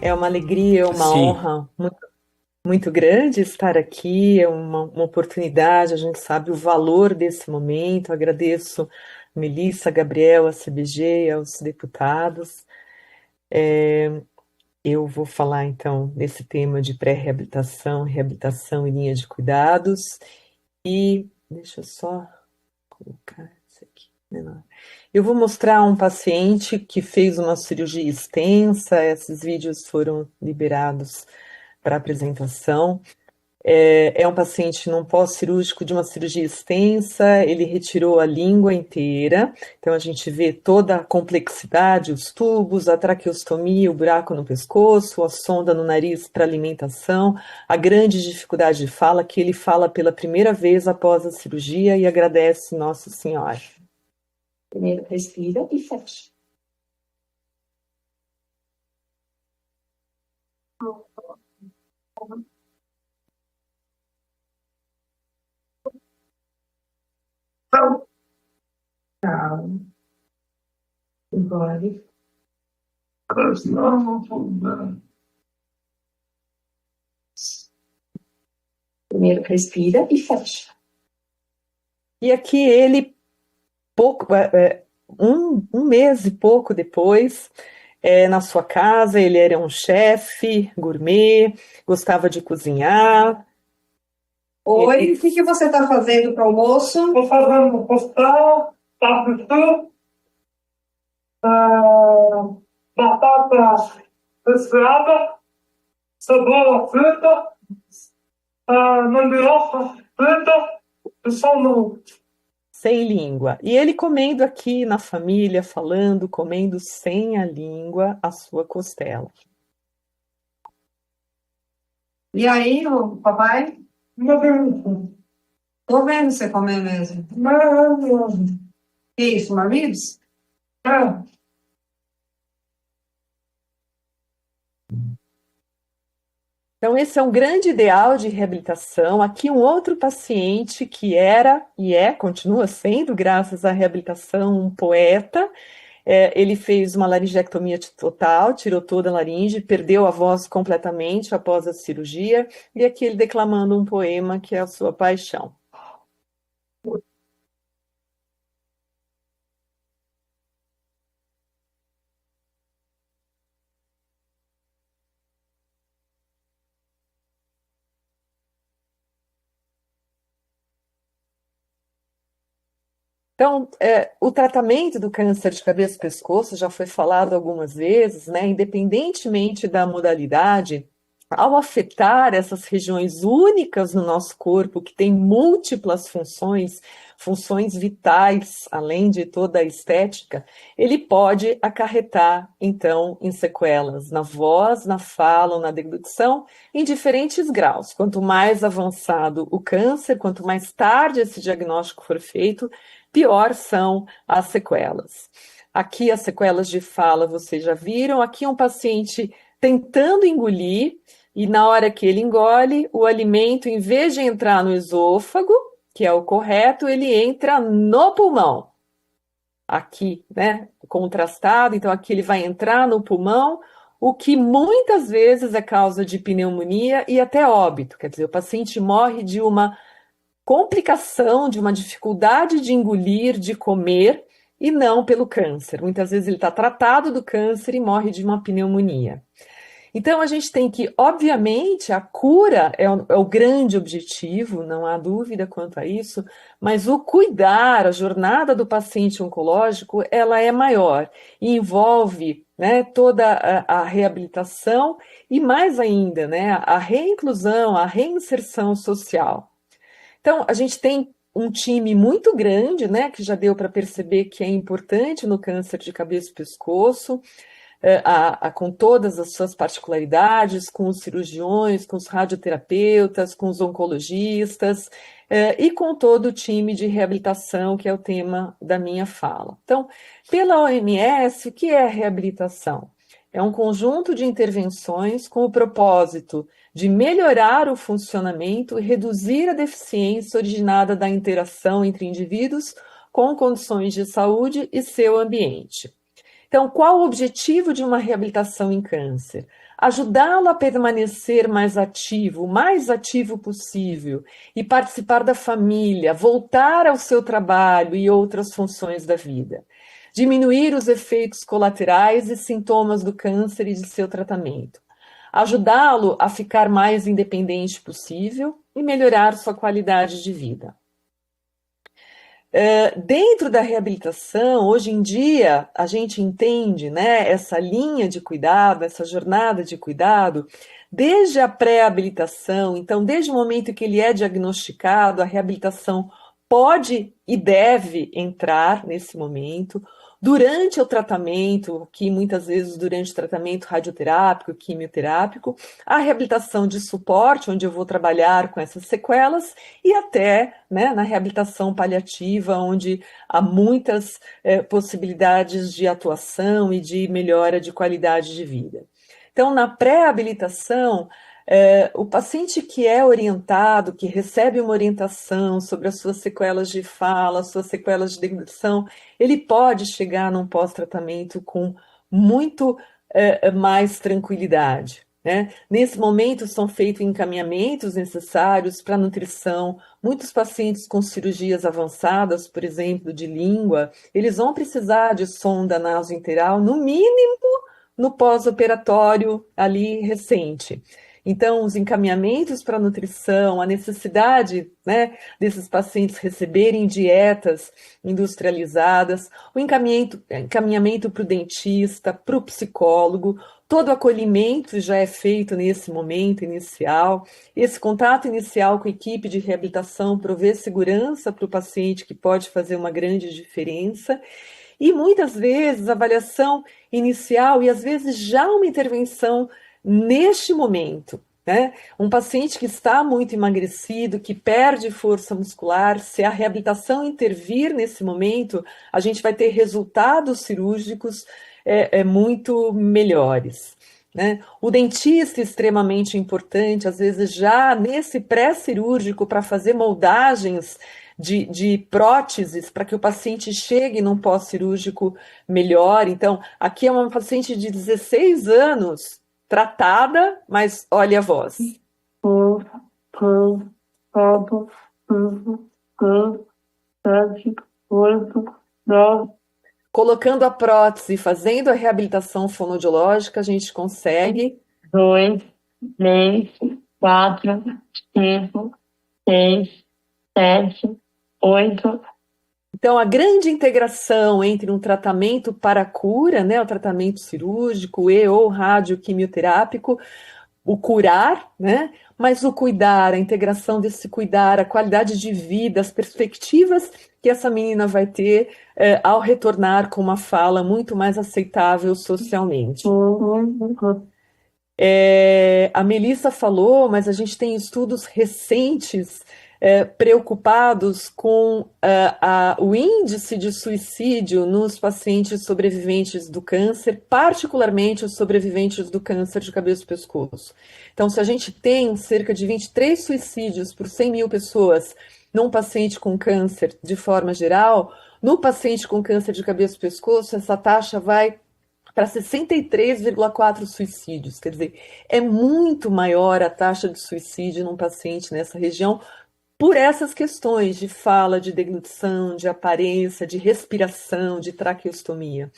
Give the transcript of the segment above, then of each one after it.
É uma alegria, é uma Sim, honra muito grande estar aqui, é uma oportunidade, a gente sabe o valor desse momento. Agradeço Melissa, Gabriel, a CBG, aos deputados. Eu vou falar então desse tema de pré-reabilitação, reabilitação e linha de cuidados. E deixa eu só colocar isso aqui menor. Eu vou mostrar um paciente que fez uma cirurgia extensa, esses vídeos foram liberados para apresentação. É um paciente num pós-cirúrgico de uma cirurgia extensa, ele retirou a língua inteira, então a gente vê toda a complexidade, os tubos, a traqueostomia, o buraco no pescoço, a sonda no nariz para alimentação, a grande dificuldade de fala, que ele fala pela primeira vez após a cirurgia e agradece Nossa Senhora. Primeiro respira e fecha. Calma, engole. Primeiro respira e fecha. E aqui ele, um mês e pouco depois, na sua casa, ele era um chefe gourmet, gostava de cozinhar. Oi, o que que você está fazendo para o almoço? Estou fazendo costela, tactu, batata desfiada, cebola frita, mandioca frita e salmão. Sem língua. E ele comendo aqui na família, falando, comendo sem a língua a sua costela. E aí, o papai? Uma delícia. Tô vendo você comer mesmo. Maravilhoso. Que isso, marmitos? É, Então, esse é um grande ideal de reabilitação. Aqui, um outro paciente que era e continua sendo, graças à reabilitação, um poeta. Ele fez uma laringectomia total, tirou toda a laringe, perdeu a voz completamente após a cirurgia, e aqui ele declamando um poema que é a sua paixão. Então, o tratamento do câncer de cabeça e pescoço já foi falado algumas vezes, né? Independentemente da modalidade, ao afetar essas regiões únicas no nosso corpo, que tem múltiplas funções, funções vitais, além de toda a estética, ele pode acarretar, então, em sequelas na voz, na fala ou na deglutição, em diferentes graus. Quanto mais avançado o câncer, quanto mais tarde esse diagnóstico for feito, pior são as sequelas. Aqui as sequelas de fala vocês já viram, aqui um paciente tentando engolir, e na hora que ele engole, o alimento, em vez de entrar no esôfago, que é o correto, ele entra no pulmão. Aqui, né, contrastado, então aqui ele vai entrar no pulmão, o que muitas vezes é causa de pneumonia e até óbito, quer dizer, o paciente morre de uma complicação, de uma dificuldade de engolir, de comer, e não pelo câncer. Muitas vezes ele está tratado do câncer e morre de uma pneumonia. Então a gente tem que, obviamente, a cura é o grande objetivo, não há dúvida quanto a isso, mas o cuidar, a jornada do paciente oncológico, ela é maior e envolve, né, toda a reabilitação e mais ainda, né, a reinclusão, a reinserção social. Então, a gente tem um time muito grande, né, que já deu para perceber que é importante no câncer de cabeça e pescoço, com todas as suas particularidades, com os cirurgiões, com os radioterapeutas, com os oncologistas, e com todo o time de reabilitação, que é o tema da minha fala. Então, pela OMS, o que é reabilitação? É um conjunto de intervenções com o propósito de melhorar o funcionamento e reduzir a deficiência originada da interação entre indivíduos com condições de saúde e seu ambiente. Então, qual o objetivo de uma reabilitação em câncer? Ajudá-lo a permanecer mais ativo possível, e participar da família, voltar ao seu trabalho e outras funções da vida. Diminuir os efeitos colaterais e sintomas do câncer e de seu tratamento. Ajudá-lo a ficar mais independente possível e melhorar sua qualidade de vida. Dentro da reabilitação, hoje em dia, a gente entende, né, essa linha de cuidado, essa jornada de cuidado, desde a pré-habilitação. Então, desde o momento que ele é diagnosticado, a reabilitação pode e deve entrar nesse momento. Durante o tratamento, que muitas vezes durante o tratamento radioterápico, quimioterápico, a reabilitação de suporte, onde eu vou trabalhar com essas sequelas, e até, né, na reabilitação paliativa, onde há muitas possibilidades de atuação e de melhora de qualidade de vida. Então, na pré-habilitação, o paciente que é orientado, que recebe uma orientação sobre as suas sequelas de fala, suas sequelas de deglutição, ele pode chegar num pós-tratamento com muito mais tranquilidade, né? Nesse momento são feitos encaminhamentos necessários para nutrição. Muitos pacientes com cirurgias avançadas, por exemplo, de língua, eles vão precisar de sonda nasointeral, no mínimo no pós-operatório ali recente. Então, os encaminhamentos para nutrição, a necessidade, né, desses pacientes receberem dietas industrializadas, o encaminhamento para o dentista, para o psicólogo, todo o acolhimento já é feito nesse momento inicial. Esse contato inicial com a equipe de reabilitação provê segurança para o paciente, que pode fazer uma grande diferença. E muitas vezes a avaliação inicial e às vezes já uma intervenção neste momento, né? Um paciente que está muito emagrecido, que perde força muscular, se a reabilitação intervir nesse momento, a gente vai ter resultados cirúrgicos muito melhores, né? O dentista é extremamente importante, às vezes já nesse pré-cirúrgico, para fazer moldagens de próteses, para que o paciente chegue num pós-cirúrgico melhor. Então, aqui é uma paciente de 16 anos, tratada, mas olha a voz. 7, 8, 9. Colocando a prótese, fazendo a reabilitação fonoaudiológica, a gente consegue 2, 3, 4, 5, 6, 7, 8. Então, a grande integração entre um tratamento para a cura, né, o tratamento cirúrgico e ou radioquimioterápico, o curar, né, mas o cuidar, a integração desse cuidar, a qualidade de vida, as perspectivas que essa menina vai ter ao retornar com uma fala muito mais aceitável socialmente. A Melissa falou, mas a gente tem estudos recentes preocupados com o índice de suicídio nos pacientes sobreviventes do câncer, particularmente os sobreviventes do câncer de cabeça e pescoço. Então, se a gente tem cerca de 23 suicídios por 100 mil pessoas num paciente com câncer de forma geral, no paciente com câncer de cabeça e pescoço, essa taxa vai para 63,4 suicídios. Quer dizer, é muito maior a taxa de suicídio num paciente nessa região, por essas questões de fala, de deglutição, de aparência, de respiração, de traqueostomia.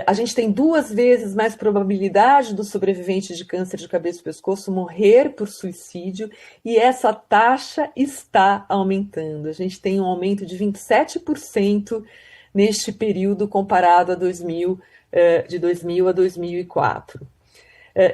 A gente tem 2 vezes mais probabilidade do sobrevivente de câncer de cabeça e pescoço morrer por suicídio, e essa taxa está aumentando. A gente tem um aumento de 27% neste período comparado a de 2000 a 2004.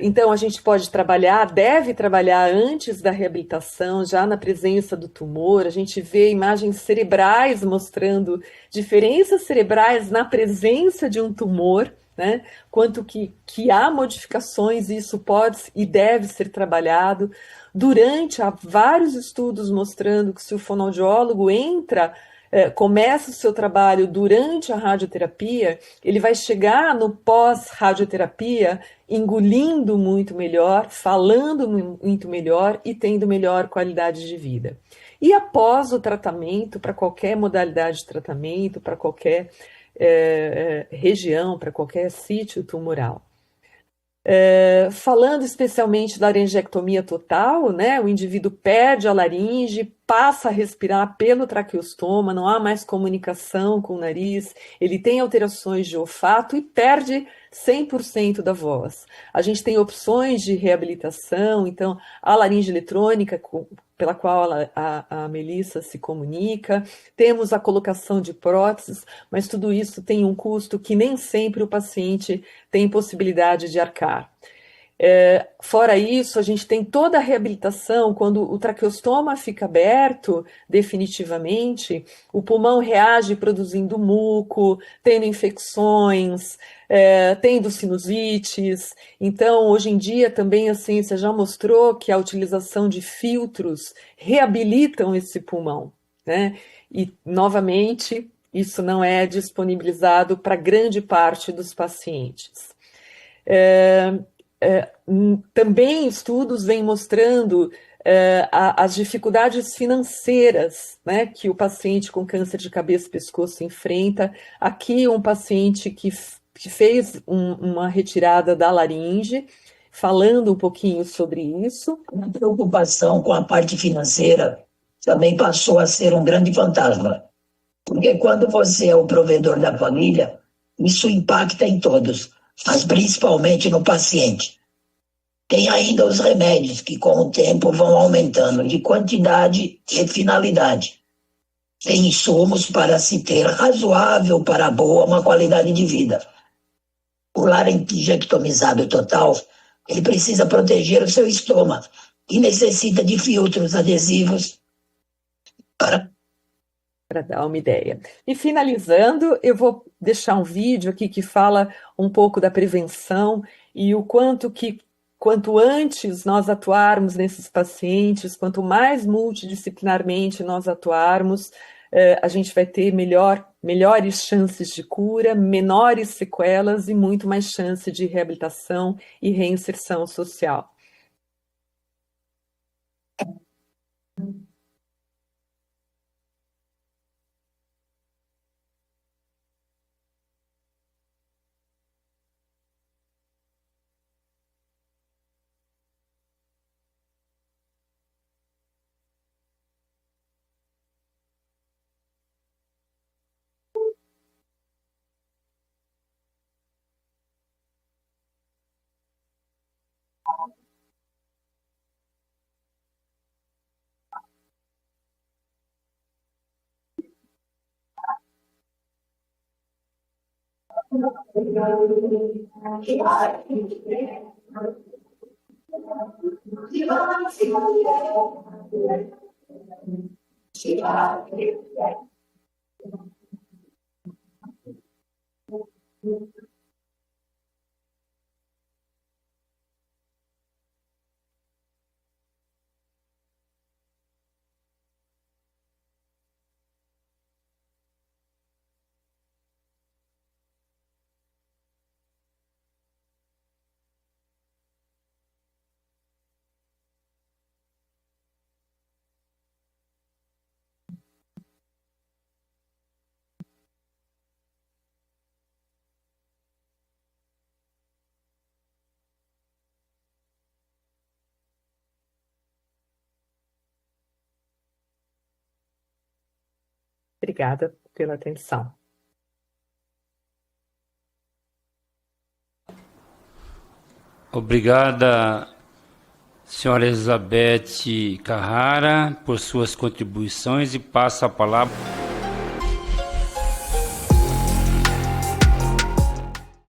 Então, a gente pode trabalhar, deve trabalhar antes da reabilitação, já na presença do tumor. A gente vê imagens cerebrais mostrando diferenças cerebrais na presença de um tumor, né? Quanto que há modificações, e isso pode e deve ser trabalhado. Há vários estudos mostrando que se o fonoaudiólogo começa o seu trabalho durante a radioterapia, ele vai chegar no pós-radioterapia engolindo muito melhor, falando muito melhor e tendo melhor qualidade de vida. E após o tratamento, para qualquer modalidade de tratamento, para qualquer região, para qualquer sítio tumoral. Falando especialmente da laringectomia total, né, o indivíduo perde a laringe, passa a respirar pelo traqueostoma, não há mais comunicação com o nariz, ele tem alterações de olfato e perde 100% da voz. A gente tem opções de reabilitação, então a laringe eletrônica, pela qual a Melissa se comunica, temos a colocação de próteses, mas tudo isso tem um custo que nem sempre o paciente tem possibilidade de arcar. Fora isso, a gente tem toda a reabilitação, quando o traqueostoma fica aberto definitivamente, o pulmão reage produzindo muco, tendo infecções, tendo sinusites. Então, hoje em dia, também a ciência já mostrou que a utilização de filtros reabilitam esse pulmão, né? E, novamente, isso não é disponibilizado para grande parte dos pacientes. Também estudos vêm mostrando as dificuldades financeiras, né, que o paciente com câncer de cabeça e pescoço enfrenta. Aqui um paciente que fez uma retirada da laringe, falando um pouquinho sobre isso. A preocupação com a parte financeira também passou a ser um grande fantasma, porque quando você é o provedor da família, isso impacta em todos, mas principalmente no paciente. Tem ainda os remédios que com o tempo vão aumentando de quantidade e finalidade. Tem insumos para se ter razoável para boa uma qualidade de vida. O laringectomizado total, ele precisa proteger o seu estômago e necessita de filtros adesivos para dar uma ideia. E finalizando, eu vou deixar um vídeo aqui que fala um pouco da prevenção e o quanto antes nós atuarmos nesses pacientes, quanto mais multidisciplinarmente nós atuarmos, a gente vai ter melhores chances de cura, menores sequelas e muito mais chance de reabilitação e reinserção social. Obrigada pela atenção. Obrigada, senhora Elizabeth Carrara, por suas contribuições, e passo a palavra